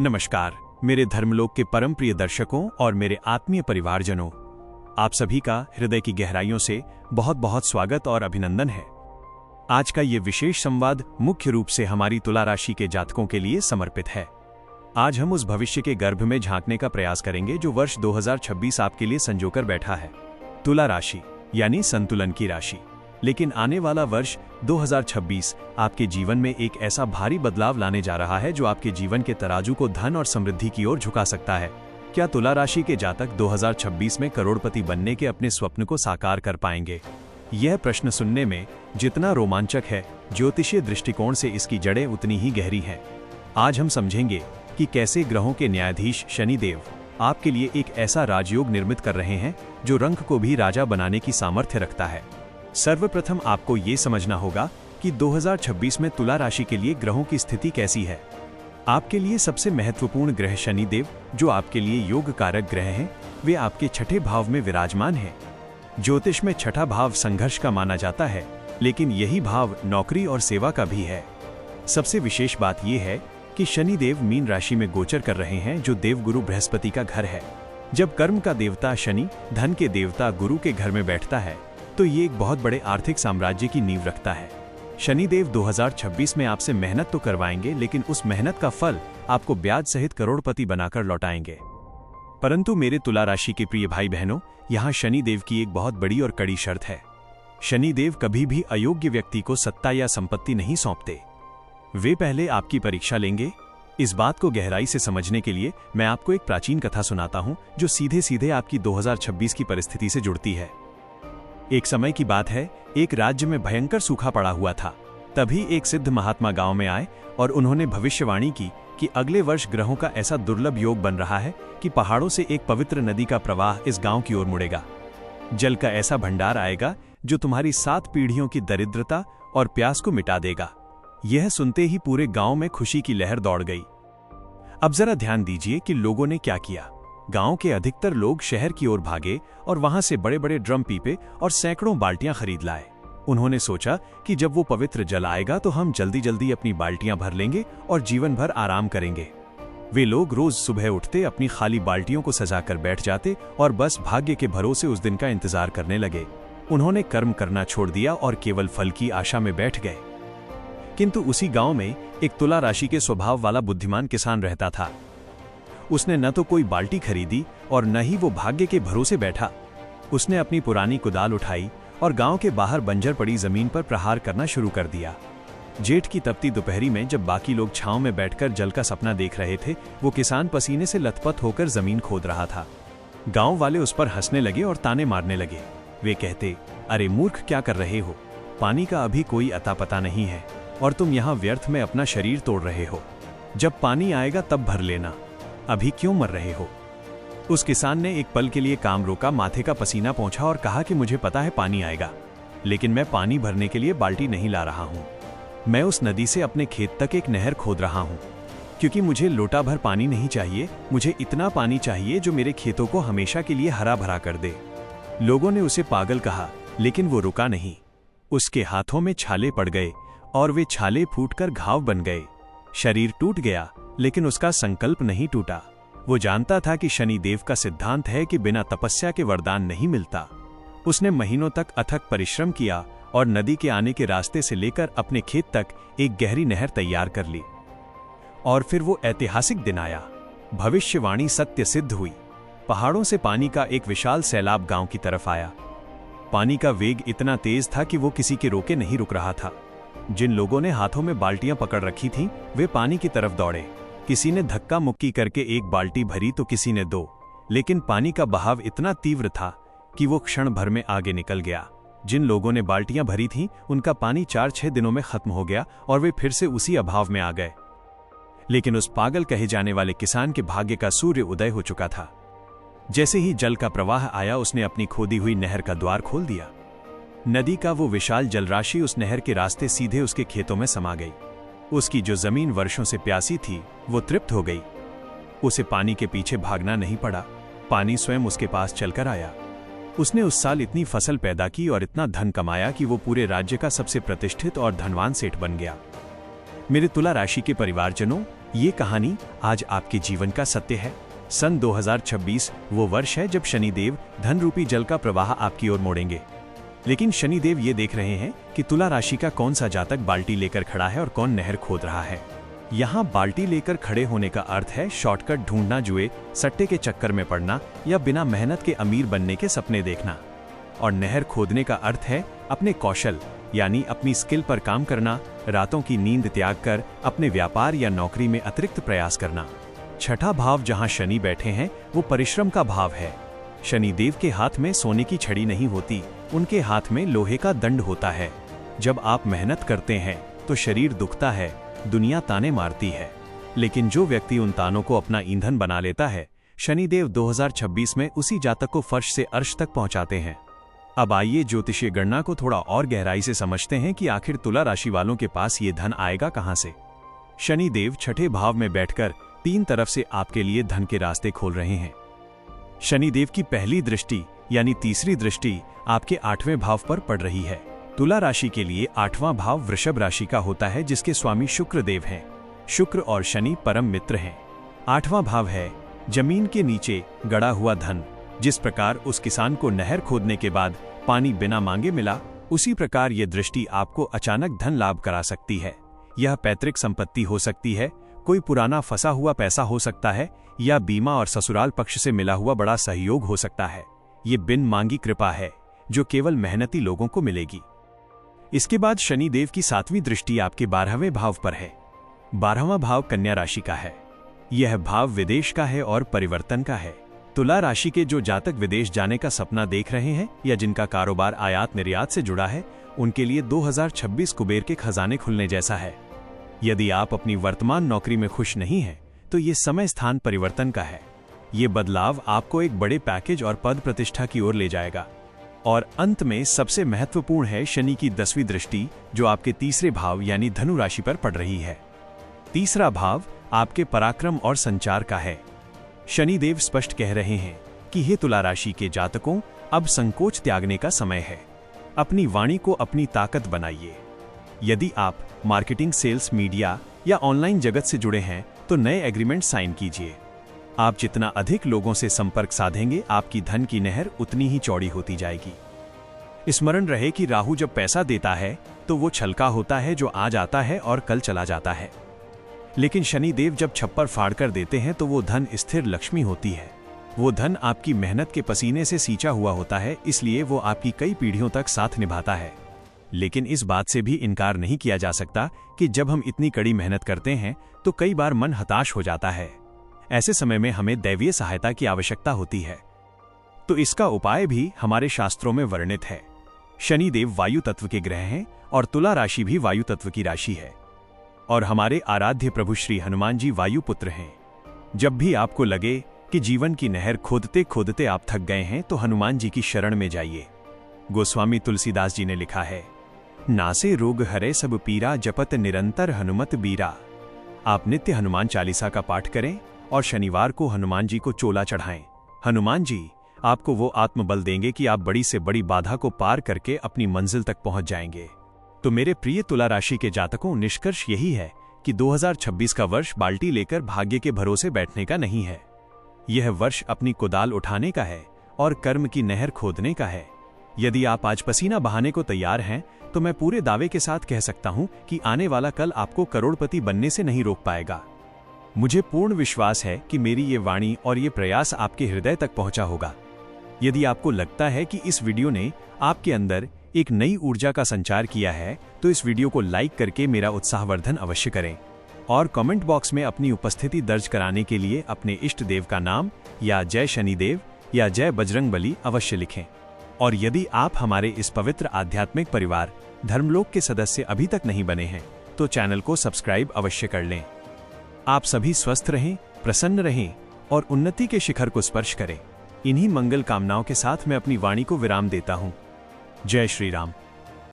नमस्कार मेरे धर्मलोक के परम प्रिय दर्शकों और मेरे आत्मीय परिवारजनों, आप सभी का हृदय की गहराइयों से बहुत बहुत स्वागत और अभिनंदन है। आज का ये विशेष संवाद मुख्य रूप से हमारी तुला राशि के जातकों के लिए समर्पित है। आज हम उस भविष्य के गर्भ में झांकने का प्रयास करेंगे जो वर्ष 2026 आपके लिए संजोकर बैठा है। तुला राशि यानी संतुलन की राशि। लेकिन आने वाला वर्ष 2026 आपके जीवन में एक ऐसा भारी बदलाव लाने जा रहा है जो आपके जीवन के तराजू को धन और समृद्धि की ओर झुका सकता है। क्या तुला राशि के जातक 2026 में करोड़पति बनने के अपने स्वप्न को साकार कर पाएंगे? यह प्रश्न सुनने में जितना रोमांचक है, ज्योतिषीय दृष्टिकोण से इसकी जड़ें उतनी ही गहरी हैं। आज हम समझेंगे कि कैसे ग्रहों के न्यायाधीश शनिदेव आपके लिए एक ऐसा राजयोग निर्मित कर रहे हैं जो रंक को भी राजा बनाने की सामर्थ्य रखता है। सर्वप्रथम आपको ये समझना होगा कि 2026 में तुला राशि के लिए ग्रहों की स्थिति कैसी है। आपके लिए सबसे महत्वपूर्ण ग्रह शनिदेव, जो आपके लिए योग कारक ग्रह हैं, वे आपके छठे भाव में विराजमान हैं। ज्योतिष में छठा भाव संघर्ष का माना जाता है, लेकिन यही भाव नौकरी और सेवा का भी है। सबसे विशेष बात यह है कि शनिदेव मीन राशि में गोचर कर रहे हैं, जो देवगुरु बृहस्पति का घर है। जब कर्म का देवता शनि धन के देवता गुरु के घर में बैठता है तो ये एक बहुत बड़े आर्थिक साम्राज्य की नींव रखता है। शनिदेव 2026 में आपसे मेहनत तो करवाएंगे, लेकिन उस मेहनत का फल आपको ब्याज सहित करोड़पति बनाकर लौटाएंगे। परंतु मेरे तुला राशि के प्रिय भाई बहनों, यहाँ शनिदेव की एक बहुत बड़ी और कड़ी शर्त है। शनिदेव कभी भी अयोग्य व्यक्ति को सत्ता या संपत्ति नहीं सौंपते। वे पहले आपकी परीक्षा लेंगे। इस बात को गहराई से समझने के लिए मैं आपको एक प्राचीन कथा सुनाता हूँ, जो सीधे सीधे आपकी 2026 की परिस्थिति से जुड़ती है। एक समय की बात है, एक राज्य में भयंकर सूखा पड़ा हुआ था। तभी एक सिद्ध महात्मा गांव में आए और उन्होंने भविष्यवाणी की कि अगले वर्ष ग्रहों का ऐसा दुर्लभ योग बन रहा है कि पहाड़ों से एक पवित्र नदी का प्रवाह इस गांव की ओर मुड़ेगा। जल का ऐसा भंडार आएगा जो तुम्हारी 7 पीढ़ियों की दरिद्रता और प्यास को मिटा देगा। यह सुनते ही पूरे गांव में खुशी की लहर दौड़ गई। अब जरा ध्यान दीजिए कि लोगों ने क्या किया। गांव के अधिकतर लोग शहर की ओर भागे और वहां से बड़े बड़े ड्रम पीपे और सैकड़ों बाल्टियां खरीद लाए। उन्होंने सोचा कि जब वो पवित्र जल आएगा तो हम जल्दी जल्दी अपनी बाल्टियां भर लेंगे और जीवन भर आराम करेंगे। वे लोग रोज सुबह उठते, अपनी खाली बाल्टियों को सजाकर बैठ जाते और बस भाग्य के भरोसे उस दिन का इंतजार करने लगे। उन्होंने कर्म करना छोड़ दिया और केवल फल की आशा में बैठ गए। किंतु उसी गांव में एक तुला राशि के स्वभाव वाला बुद्धिमान किसान रहता था। उसने न तो कोई बाल्टी खरीदी और न ही वो भाग्य के भरोसे बैठा। उसने अपनी पुरानी कुदाल उठाई और गांव के बाहर बंजर पड़ी जमीन पर प्रहार करना शुरू कर दिया। जेठ की तपती दोपहरी में जब बाकी लोग छांव में बैठकर जल का सपना देख रहे थे, वो किसान पसीने से लथपथ होकर जमीन खोद रहा था। गांव वाले उस पर हंसने लगे और ताने मारने लगे। वे कहते, अरे मूर्ख, क्या कर रहे हो? पानी का अभी कोई अता पता नहीं है और तुम यहाँ व्यर्थ में अपना शरीर तोड़ रहे हो। जब पानी आएगा तब भर लेना, अभी क्यों मर रहे हो? उस किसान ने एक पल के लिए काम रोका, माथे का पसीना पोंछा और कहा कि मुझे पता है पानी आएगा, लेकिन मैं पानी भरने के लिए बाल्टी नहीं ला रहा हूँ। मैं उस नदी से अपने खेत तक एक नहर खोद रहा हूँ, क्योंकि मुझे लोटा भर पानी नहीं चाहिए। मुझे इतना पानी चाहिए जो मेरे खेतों को हमेशा के लिए हरा भरा कर दे। लोगों ने उसे पागल कहा, लेकिन वो रुका नहीं। उसके हाथों में छाले पड़ गए और वे छाले फूटकर घाव बन गए। शरीर टूट गया, लेकिन उसका संकल्प नहीं टूटा। वो जानता था कि शनिदेव का सिद्धांत है कि बिना तपस्या के वरदान नहीं मिलता। उसने महीनों तक अथक परिश्रम किया और नदी के आने के रास्ते से लेकर अपने खेत तक एक गहरी नहर तैयार कर ली। और फिर वो ऐतिहासिक दिन आया। भविष्यवाणी सत्य सिद्ध हुई। पहाड़ों से पानी का एक विशाल सैलाब गांव की तरफ आया। पानी का वेग इतना तेज था कि वो किसी के रोके नहीं रुक रहा था। जिन लोगों ने हाथों में बाल्टियां पकड़ रखी थीं, वे पानी की तरफ दौड़े। किसी ने धक्का मुक्की करके एक बाल्टी भरी तो किसी ने 2, लेकिन पानी का बहाव इतना तीव्र था कि वो क्षण भर में आगे निकल गया। जिन लोगों ने बाल्टियां भरी थीं, उनका पानी 4-6 दिनों में खत्म हो गया और वे फिर से उसी अभाव में आ गए। लेकिन उस पागल कहे जाने वाले किसान के भाग्य का सूर्य उदय हो चुका था। जैसे ही जल का प्रवाह आया, उसने अपनी खोदी हुई नहर का द्वार खोल दिया। नदी का वो विशाल जलराशि उस नहर के रास्ते सीधे उसके खेतों में समा गई। उसकी जो जमीन वर्षों से प्यासी थी, वो तृप्त हो गई। उसे पानी के पीछे भागना नहीं पड़ा, पानी स्वयं उसके पास चलकर आया। उसने उस साल इतनी फसल पैदा की और इतना धन कमाया कि वो पूरे राज्य का सबसे प्रतिष्ठित और धनवान सेठ बन गया। मेरे तुला राशि के परिवारजनों, ये कहानी आज आपके जीवन का सत्य है। सन 2026 वो वर्ष है जब शनिदेव धन रूपी जल का प्रवाह आपकी ओर मोड़ेंगे। लेकिन शनिदेव ये देख रहे हैं कि तुला राशि का कौन सा जातक बाल्टी लेकर खड़ा है और कौन नहर खोद रहा है। यहाँ बाल्टी लेकर खड़े होने का अर्थ है शॉर्टकट ढूंढना, जुए सट्टे के चक्कर में पड़ना या बिना मेहनत के अमीर बनने के सपने देखना। और नहर खोदने का अर्थ है अपने कौशल यानी अपनी स्किल पर काम करना, रातों की नींद त्याग कर अपने व्यापार या नौकरी में अतिरिक्त प्रयास करना। छठा भाव जहां शनि बैठे हैं वो परिश्रम का भाव है। शनिदेव के हाथ में सोने की छड़ी नहीं होती, उनके हाथ में लोहे का दंड होता है। जब आप मेहनत करते हैं तो शरीर दुखता है, दुनिया ताने मारती है, लेकिन जो व्यक्ति उन तानों को अपना ईंधन बना लेता है, शनिदेव 2026 में उसी जातक को फर्श से अर्श तक पहुंचाते हैं। अब आइए ज्योतिषीय गणना को थोड़ा और गहराई से समझते हैं कि आखिर तुला राशि वालों के पास ये धन आएगा कहां से। शनिदेव छठे भाव में बैठकर तीन तरफ से आपके लिए धन के रास्ते खोल रहे हैं। शनिदेव की पहली दृष्टि यानी तीसरी दृष्टि आपके 8वें भाव पर पड़ रही है। तुला राशि के लिए 8वां भाव वृषभ राशि का होता है, जिसके स्वामी शुक्र देव हैं। शुक्र और शनि परम मित्र हैं। 8वां भाव है जमीन के नीचे गड़ा हुआ धन। जिस प्रकार उस किसान को नहर खोदने के बाद पानी बिना मांगे मिला, उसी प्रकार ये दृष्टि आपको अचानक धन लाभ करा सकती है। यह पैतृक संपत्ति हो सकती है, कोई पुराना फंसा हुआ पैसा हो सकता है, या बीमा और ससुराल पक्ष से मिला हुआ बड़ा सहयोग हो सकता है। ये बिन मांगी कृपा है जो केवल मेहनती लोगों को मिलेगी। इसके बाद शनिदेव की 7वीं दृष्टि आपके 12वें भाव पर है। 12वां भाव कन्या राशि का है। यह भाव विदेश का है और परिवर्तन का है। तुला राशि के जो जातक विदेश जाने का सपना देख रहे हैं या जिनका कारोबार आयात निर्यात से जुड़ा है, उनके लिए 2026 कुबेर के खजाने खुलने जैसा है। यदि आप अपनी वर्तमान नौकरी में खुश नहीं हैं, तो ये समय स्थान परिवर्तन का है। ये बदलाव आपको एक बड़े पैकेज और पद प्रतिष्ठा की ओर ले जाएगा। और अंत में सबसे महत्वपूर्ण है शनि की 10वीं दृष्टि, जो आपके तीसरे भाव यानी धनु राशि पर पड़ रही है। तीसरा भाव आपके पराक्रम और संचार का है। शनिदेव स्पष्ट कह रहे हैं कि हे तुला राशि के जातकों, अब संकोच त्यागने का समय है। अपनी वाणी को अपनी ताकत बनाइए। यदि आप मार्केटिंग, सेल्स, मीडिया या ऑनलाइन जगत से जुड़े हैं तो नए एग्रीमेंट साइन कीजिए। आप जितना अधिक लोगों से संपर्क साधेंगे, आपकी धन की नहर उतनी ही चौड़ी होती जाएगी। स्मरण रहे कि राहु जब पैसा देता है तो वो छलका होता है जो आज आता है और कल चला जाता है, लेकिन शनिदेव जब छप्पर फाड़ कर देते हैं तो वो धन स्थिर लक्ष्मी होती है। वो धन आपकी मेहनत के पसीने से सींचा हुआ होता है, इसलिए वो आपकी कई पीढ़ियों तक साथ निभाता है। लेकिन इस बात से भी इनकार नहीं किया जा सकता कि जब हम इतनी कड़ी मेहनत करते हैं तो कई बार मन हताश हो जाता है। ऐसे समय में हमें दैवीय सहायता की आवश्यकता होती है। तो इसका उपाय भी हमारे शास्त्रों में वर्णित है। शनिदेव वायु तत्व के ग्रह हैं और तुला राशि भी वायु तत्व की राशि है। और हमारे आराध्य प्रभु श्री हनुमान जी वायु पुत्र हैं। जब भी आपको लगे कि जीवन की नहर खोदते खोदते आप थक गए हैं, तो हनुमान जी की शरण में जाइए। गोस्वामी तुलसीदास जी ने लिखा है, नासे रोग हरे सब पीरा, जपत निरंतर हनुमत बीरा। आप नित्य हनुमान चालीसा का पाठ करें और शनिवार को हनुमान जी को चोला चढ़ाएं। हनुमान जी आपको वो आत्मबल देंगे कि आप बड़ी से बड़ी बाधा को पार करके अपनी मंजिल तक पहुंच जाएंगे। तो मेरे प्रिय तुला राशि के जातकों, निष्कर्ष यही है कि 2026 का वर्ष बाल्टी लेकर भाग्य के भरोसे बैठने का नहीं है। यह वर्ष अपनी कुदाल उठाने का है और कर्म की नहर खोदने का है। यदि आप आज पसीना बहाने को तैयार हैं, तो मैं पूरे दावे के साथ कह सकता हूं कि आने वाला कल आपको करोड़पति बनने से नहीं रोक पाएगा। मुझे पूर्ण विश्वास है कि मेरी ये वाणी और ये प्रयास आपके हृदय तक पहुंचा होगा। यदि आपको लगता है कि इस वीडियो ने आपके अंदर एक नई ऊर्जा का संचार किया है, तो इस वीडियो को लाइक करके मेरा उत्साहवर्धन अवश्य करें और कमेंट बॉक्स में अपनी उपस्थिति दर्ज कराने के लिए अपने इष्ट देव का नाम या जय शनिदेव या जय बजरंगबली अवश्य लिखें। और यदि आप हमारे इस पवित्र आध्यात्मिक परिवार धर्मलोक के सदस्य अभी तक नहीं बने हैं, तो चैनल को सब्सक्राइब अवश्य कर लें। आप सभी स्वस्थ रहें, प्रसन्न रहें और उन्नति के शिखर को स्पर्श करें। इन्हीं मंगल कामनाओं के साथ मैं अपनी वाणी को विराम देता हूं। जय श्री राम।